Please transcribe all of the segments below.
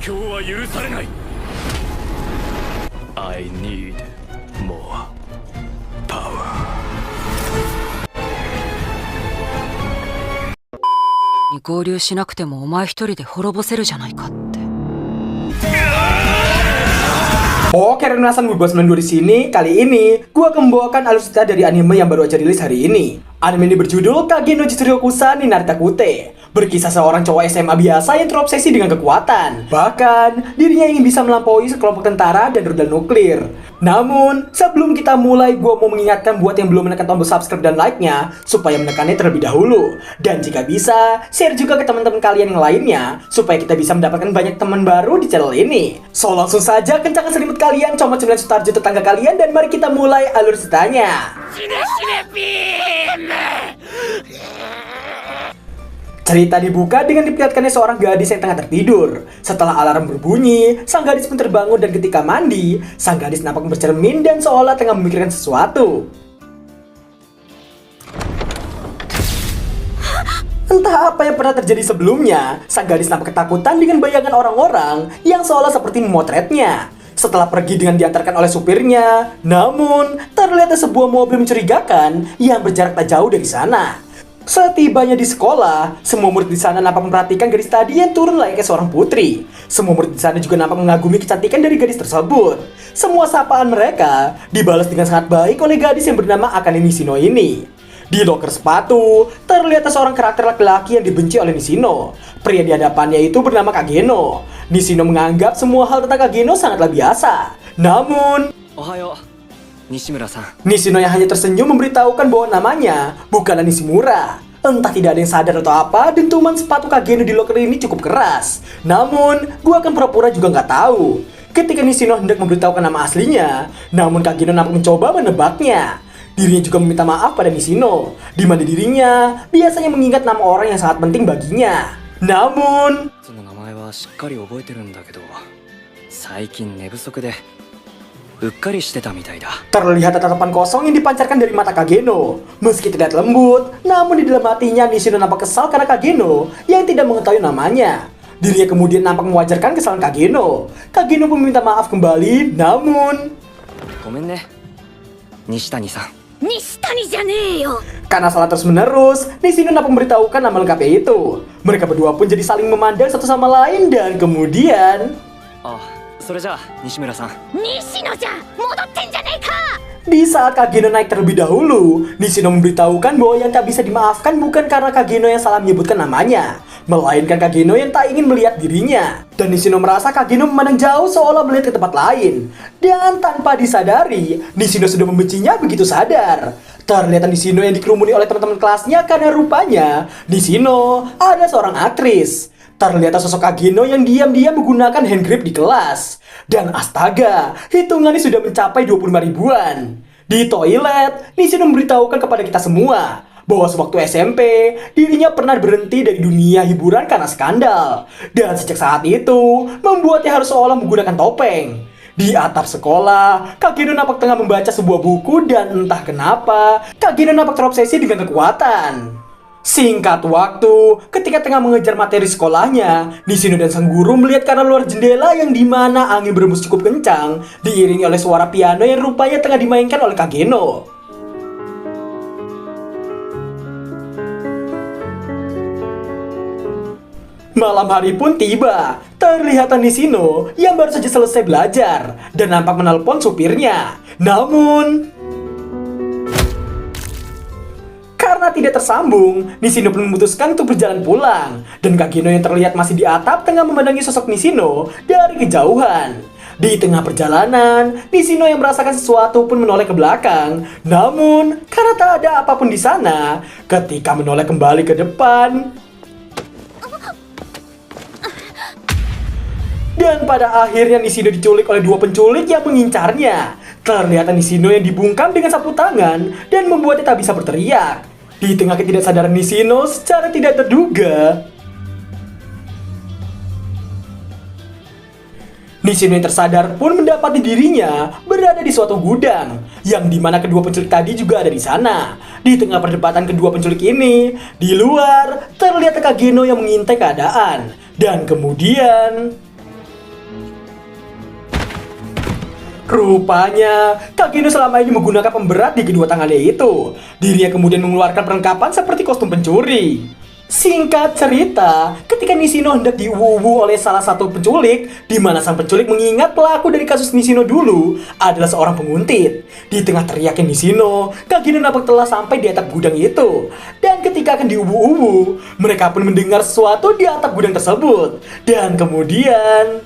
強は許されない。 I need more power. に合流しなくてもお前一人で滅ぼせるじゃないかって。 Oke, renasan Wibowo 92 di sini. Kali ini gua akan membawakan alur cerita dari anime yang baru aja rilis hari ini. Anime ini berjudul Kage no Jitsuryukusa ni Naritakute. Berkisah seorang cowok SMA biasa yang terobsesi dengan kekuatan. Bahkan, dirinya ingin bisa melampaui sekelompok tentara dan rudal nuklir. Namun, sebelum kita mulai, gue mau mengingatkan buat yang belum menekan tombol subscribe dan like-nya, supaya menekannya terlebih dahulu. Dan jika bisa, share juga ke teman-teman kalian yang lainnya, supaya kita bisa mendapatkan banyak teman baru di channel ini. So, langsung saja kencangkan selimut kalian, comot 9 Sutarjo tetangga kalian, dan mari kita mulai alur ceritanya. Cerita dibuka dengan diperlihatkannya seorang gadis yang tengah tertidur. Setelah alarm berbunyi, sang gadis pun terbangun dan ketika mandi, sang gadis nampak bercermin dan seolah tengah memikirkan sesuatu. Entah apa yang pernah terjadi sebelumnya, sang gadis nampak ketakutan dengan bayangan orang-orang yang seolah seperti memotretnya. Setelah pergi dengan diantarkan oleh supirnya, namun terlihat sebuah mobil mencurigakan yang berjarak tak jauh dari sana. Setibanya di sekolah, semua murid di sana nampak memperhatikan gadis tadi yang turun layaknya seorang putri. Semua murid di sana juga nampak mengagumi kecantikan dari gadis tersebut. Semua sapaan mereka dibalas dengan sangat baik oleh gadis yang bernama Akane Nishino ini. Di loker sepatu, terlihat seorang karakter laki-laki yang dibenci oleh Nishino. Pria di hadapannya itu bernama Kageno. Nishino menganggap semua hal tentang Kageno sangatlah biasa. Namun, Ohayo, Nishimura-san. Nishino yang hanya tersenyum memberitahukan bahwa namanya bukanlah Nishimura. Entah tidak ada yang sadar atau apa, dentuman sepatu Kageno di loker ini cukup keras. Namun, gua akan pura-pura juga nggak tahu. Ketika Nishino hendak memberitahukan nama aslinya, namun Kageno nampak mencoba menebaknya. Dirinya juga meminta maaf pada Nishino, di mana dirinya biasanya mengingat nama orang yang sangat penting baginya. Namun, terlihat tatapan kosong yang dipancarkan dari mata Kageno. Meski terlihat lembut, namun di dalam hatinya Nishino nampak kesal karena Kageno yang tidak mengetahui namanya. Dirinya kemudian nampak mewajarkan kesalahan Kageno. Kageno pun meminta maaf kembali, namun karena salah terus menerus, Nishino nampak memberitahukan nama lengkapnya itu. Mereka berdua pun jadi saling memandang satu sama lain dan kemudian di saat Kageno naik terlebih dahulu, Nishino memberitahukan bahwa yang tak bisa dimaafkan bukan karena Kageno yang salah menyebutkan namanya, melainkan Kageno yang tak ingin melihat dirinya. Dan Nishino merasa Kageno memandang jauh seolah melihat ke tempat lain. Dan tanpa disadari, Nishino sudah membencinya begitu sadar. Terlihat Nishino yang dikerumuni oleh teman-teman kelasnya karena rupanya Nishino ada seorang aktris. Terlihat sosok Kageno yang diam-diam menggunakan hand grip di kelas. Dan astaga, hitungannya sudah mencapai 25 ribuan. Di toilet, Nishino memberitahukan kepada kita semua bahwa sewaktu SMP, dirinya pernah berhenti dari dunia hiburan karena skandal. Dan sejak saat itu, membuatnya harus seolah menggunakan topeng. Di atap sekolah, Kageno nampak tengah membaca sebuah buku dan entah kenapa, Kageno nampak terobsesi dengan kekuatan. Singkat waktu, ketika tengah mengejar materi sekolahnya, Nishino dan sang guru melihat ke arah luar jendela yang dimana angin berembus cukup kencang, diiringi oleh suara piano yang rupanya tengah dimainkan oleh Kageno. Malam hari pun tiba. Terlihat Nishino yang baru saja selesai belajar dan nampak menelpon supirnya. Namun, karena tidak tersambung, Nishino pun memutuskan untuk berjalan pulang. Dan Kageno yang terlihat masih di atap tengah memandangi sosok Nishino dari kejauhan. Di tengah perjalanan, Nishino yang merasakan sesuatu pun menoleh ke belakang. Namun, karena tak ada apapun di sana, ketika menoleh kembali ke depan, dan pada akhirnya Nishino diculik oleh dua penculik yang mengincarnya. Terlihat Nishino yang dibungkam dengan sapu tangan dan membuatnya tak bisa berteriak. Di tengah ketidaksadaran Nishino secara tidak terduga, Nishino yang tersadar pun mendapati dirinya berada di suatu gudang, yang dimana kedua penculik tadi juga ada di sana. Di tengah perdebatan kedua penculik ini, di luar terlihat Kageno yang mengintai keadaan. Dan kemudian, Rupanya, Kageno selama ini menggunakan pemberat di kedua tangannya itu. Dirinya kemudian mengeluarkan perlengkapan seperti kostum pencuri. Singkat cerita, ketika Nishino hendak diuwu oleh salah satu penculik, di mana sang penculik mengingat pelaku dari kasus Nishino dulu adalah seorang penguntit. Di tengah teriaknya Nishino, Kageno nampak telah sampai di atap gudang itu. Dan ketika akan diuwu-uwu, mereka pun mendengar sesuatu di atap gudang tersebut. Dan kemudian...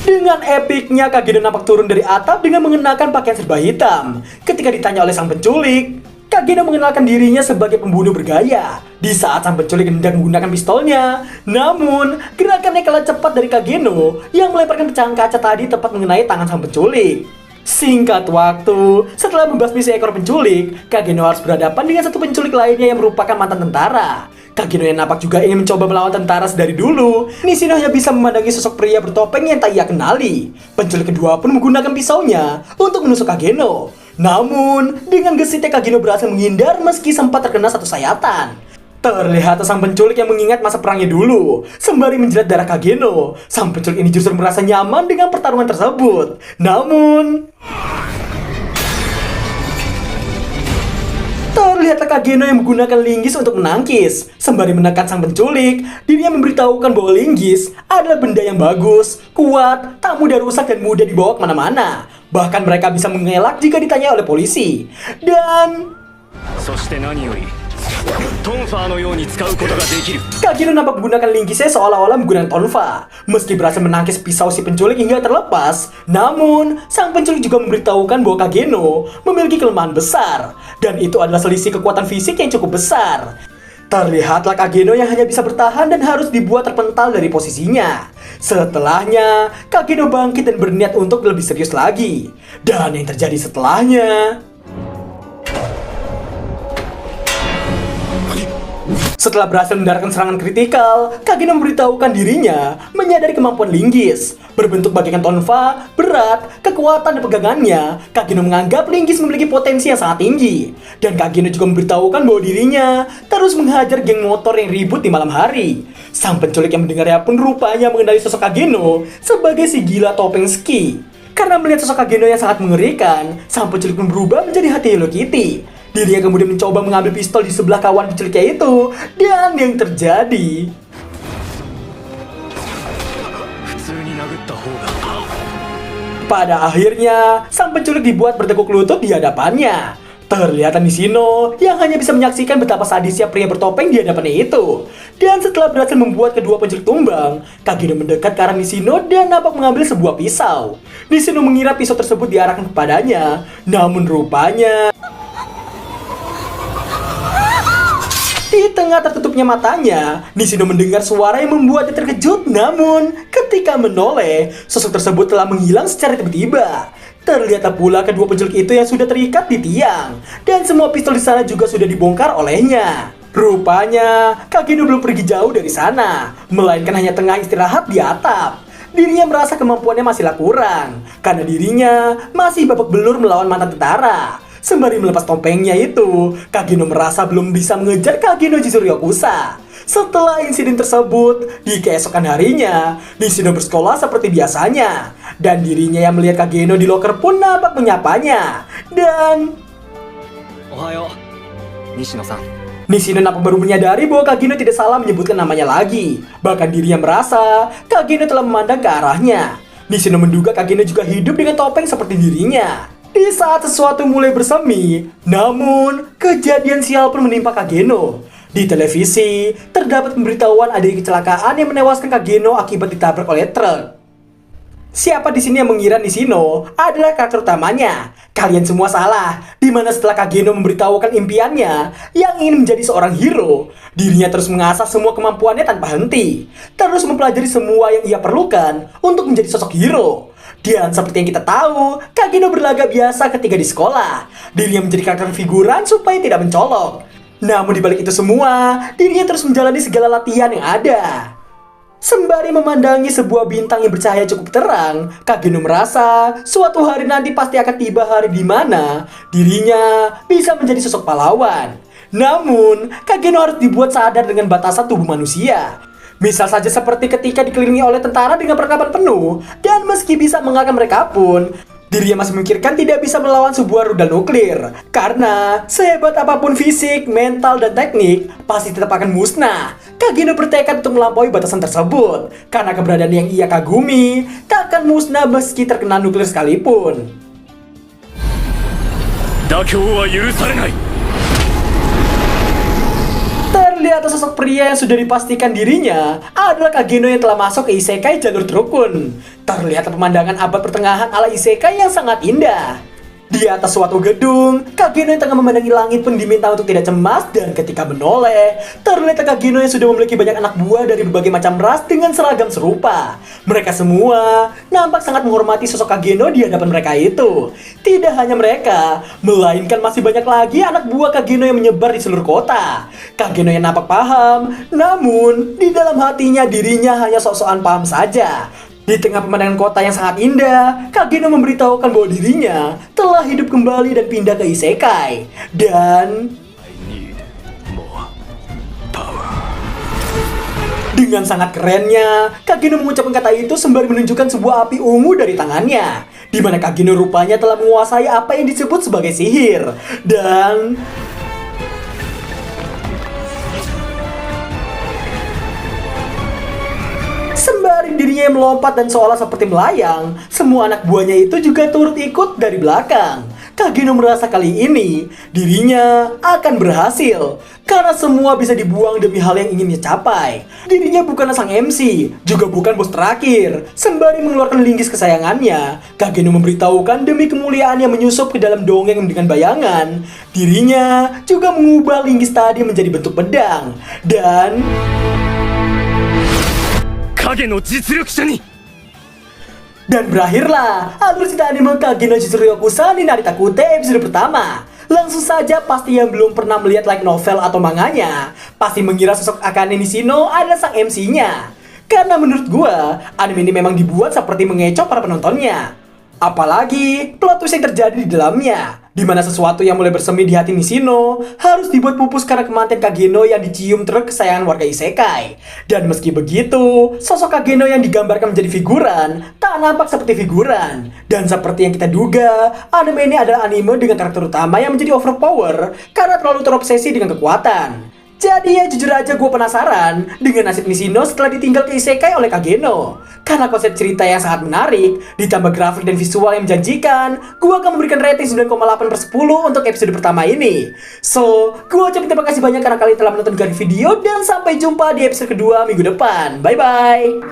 dengan epiknya, Kageno nampak turun dari atap dengan mengenakan pakaian serba hitam. Ketika ditanya oleh sang penculik, Kageno mengenalkan dirinya sebagai pembunuh bergaya. Di saat sang penculik hendak menggunakan pistolnya, namun gerakannya kalah cepat dari Kageno yang melemparkan pecahan kaca tadi tepat mengenai tangan sang penculik. Singkat waktu, setelah membasmi seekor penculik, Kageno harus berhadapan dengan satu penculik lainnya yang merupakan mantan tentara. Kageno yang nampak juga ingin mencoba melawan tentara sedari dulu. Nishino hanya bisa memandangi sosok pria bertopeng yang tak ia kenali. Penculik kedua pun menggunakan pisaunya untuk menusuk Kageno. Namun, dengan gesitnya Kageno berhasil menghindar meski sempat terkena satu sayatan. Terlihat sang penculik yang mengingat masa perangnya dulu. Sembari menjilat darah Kageno, sang penculik ini justru merasa nyaman dengan pertarungan tersebut. Namun... terlihatlah Kageno yang menggunakan linggis untuk menangkis. Sembari menekan sang penculik, dirinya memberitahukan bahwa linggis adalah benda yang bagus, kuat, tak mudah rusak dan mudah dibawa kemana-mana. Bahkan mereka bisa mengelak jika ditanya oleh polisi. Dan... Kageno nampak menggunakan linggisnya seolah-olah menggunakan tonfa. Meski berhasil menangkis pisau si penculik hingga terlepas, namun sang penculik juga memberitahukan bahwa Kageno memiliki kelemahan besar, dan itu adalah selisih kekuatan fisik yang cukup besar. Terlihatlah Kageno yang hanya bisa bertahan dan harus dibuat terpental dari posisinya. Setelahnya, Kageno bangkit dan berniat untuk lebih serius lagi. Dan yang terjadi setelahnya... setelah berhasil mendaratkan serangan kritikal, Kageno memberitahukan dirinya menyadari kemampuan linggis. Berbentuk bagaikan tonfa, berat, kekuatan dan pegangannya, Kageno menganggap linggis memiliki potensi yang sangat tinggi. Dan Kageno juga memberitahukan bahwa dirinya terus menghajar geng motor yang ribut di malam hari. Sang penculik yang mendengarnya pun rupanya mengenali sosok Kageno sebagai si gila topeng ski. Karena melihat sosok Kageno yang sangat mengerikan, sang penculik pun berubah menjadi hati Hello Kitty. Dirinya kemudian mencoba mengambil pistol di sebelah kawan penculiknya itu. Dan yang terjadi... pada akhirnya, sang penculik dibuat bertekuk lutut di hadapannya. Terlihat Nishino yang hanya bisa menyaksikan betapa sadisnya pria bertopeng di hadapannya itu. Dan setelah berhasil membuat kedua penculik tumbang, Kageno mendekat ke arah Nishino dan nampak mengambil sebuah pisau. Nishino mengira pisau tersebut diarahkan kepadanya, namun rupanya... di tengah tertutupnya matanya, Nishino mendengar suara yang membuatnya terkejut. Namun, ketika menoleh, sosok tersebut telah menghilang secara tiba-tiba. Terlihat pula kedua penculik itu yang sudah terikat di tiang, dan semua pistol di sana juga sudah dibongkar olehnya. Rupanya, Kageno belum pergi jauh dari sana, melainkan hanya tengah istirahat di atap. Dirinya merasa kemampuannya masihlah kurang, karena dirinya masih babak belur melawan mantan tentara. Sembari melepas topengnya itu, Kageno merasa belum bisa mengejar Kageno Jitsuryakusa. Setelah insiden tersebut, di keesokan harinya, Nishino bersekolah seperti biasanya. Dan dirinya yang melihat Kageno di loker pun nampak menyapanya. Dan... Ohayo, Nishino-san. Nishino nampak baru menyadari bahwa Kageno tidak salah menyebutkan namanya lagi. Bahkan dirinya merasa Kageno telah memandang ke arahnya. Nishino menduga Kageno juga hidup dengan topeng seperti dirinya. Di saat sesuatu mulai bersemi, namun kejadian sial pun menimpa Kageno. Di televisi, terdapat pemberitahuan adanya kecelakaan yang menewaskan Kageno akibat ditabrak oleh truk. Siapa di sini yang mengira Nishino adalah karakter utamanya? Kalian semua salah. Dimana setelah Kageno memberitahukan impiannya yang ingin menjadi seorang hero, dirinya terus mengasah semua kemampuannya tanpa henti. Terus mempelajari semua yang ia perlukan untuk menjadi sosok hero. Dan seperti yang kita tahu, Kageno berlaga biasa ketika di sekolah. Dirinya menjadi karakter figuran supaya tidak mencolok. Namun dibalik itu semua, dirinya terus menjalani segala latihan yang ada. Sembari memandangi sebuah bintang yang bercahaya cukup terang, Kageno merasa suatu hari nanti pasti akan tiba hari di mana dirinya bisa menjadi sosok pahlawan. Namun, Kageno harus dibuat sadar dengan batasan tubuh manusia. Misal saja seperti ketika dikelilingi oleh tentara dengan perlengkapan penuh, dan meski bisa mengalahkan mereka pun, dirinya masih memikirkan tidak bisa melawan sebuah rudal nuklir. Karena sehebat apapun fisik, mental, dan teknik, pasti tetap akan musnah. Kageno bertekad untuk melampaui batasan tersebut, karena keberadaan yang ia kagumi tak akan musnah meski terkena nuklir sekalipun. 妥協は許されない。 Terlihat sosok pria yang sudah dipastikan dirinya adalah Kageno yang telah masuk ke isekai jalur Drokun. Terlihat pemandangan abad pertengahan ala isekai yang sangat indah. Di atas suatu gedung, Kageno yang tengah memandangi langit pun diminta untuk tidak cemas, dan ketika menoleh, terlihat Kageno yang sudah memiliki banyak anak buah dari berbagai macam ras dengan seragam serupa. Mereka semua nampak sangat menghormati sosok Kageno di hadapan mereka itu. Tidak hanya mereka, melainkan masih banyak lagi anak buah Kageno yang menyebar di seluruh kota. Kageno yang nampak paham, namun di dalam hatinya dirinya hanya sok-sokan paham saja. Di tengah pemandangan kota yang sangat indah, Kageno memberitahukan bahwa dirinya telah hidup kembali dan pindah ke isekai. Dan I need more power. dengan sangat kerennya, Kageno mengucapkan kata itu sembari menunjukkan sebuah api ungu dari tangannya, di mana Kageno rupanya telah menguasai apa yang disebut sebagai sihir. Dan sembari dirinya yang melompat dan seolah seperti melayang, semua anak buahnya itu juga turut ikut dari belakang. Kageno merasa kali ini dirinya akan berhasil, karena semua bisa dibuang demi hal yang ingin dia capai. Dirinya bukanlah sang MC, juga bukan bos terakhir. Sembari mengeluarkan linggis kesayangannya, Kageno memberitahukan demi kemuliaan yang menyusup ke dalam dongeng dengan bayangan, dirinya juga mengubah linggis tadi menjadi bentuk pedang. Dan 影の実力者に。 Dan berakhirlah alur cerita anime Kageno Jitsuryukusa ni Naritakute episode pertama. Langsung saja pasti yang belum pernah melihat light novel atau manganya pasti mengira sosok Akane Nishino adalah sang MC-nya. Karena menurut gua, anime ini memang dibuat seperti mengecoh para penontonnya. Apalagi plot twist yang terjadi di dalamnya, di mana sesuatu yang mulai bersemi di hati Nishino harus dibuat pupus karena kematian Kageno yang dicium truk kesayangan warga isekai. Dan meski begitu, sosok Kageno yang digambarkan menjadi figuran tak nampak seperti figuran. Dan seperti yang kita duga, anime ini adalah anime dengan karakter utama yang menjadi overpower karena terlalu terobsesi dengan kekuatan. Jadi ya jujur aja gue penasaran dengan nasib Nishino setelah ditinggal ke isekai oleh Kageno. Karena konsep cerita yang sangat menarik, ditambah grafik dan visual yang menjanjikan, gue akan memberikan rating 9,8/10 untuk episode pertama ini. So, gue ucapin terima kasih banyak karena kalian telah menonton video, dan sampai jumpa di episode kedua minggu depan. Bye-bye!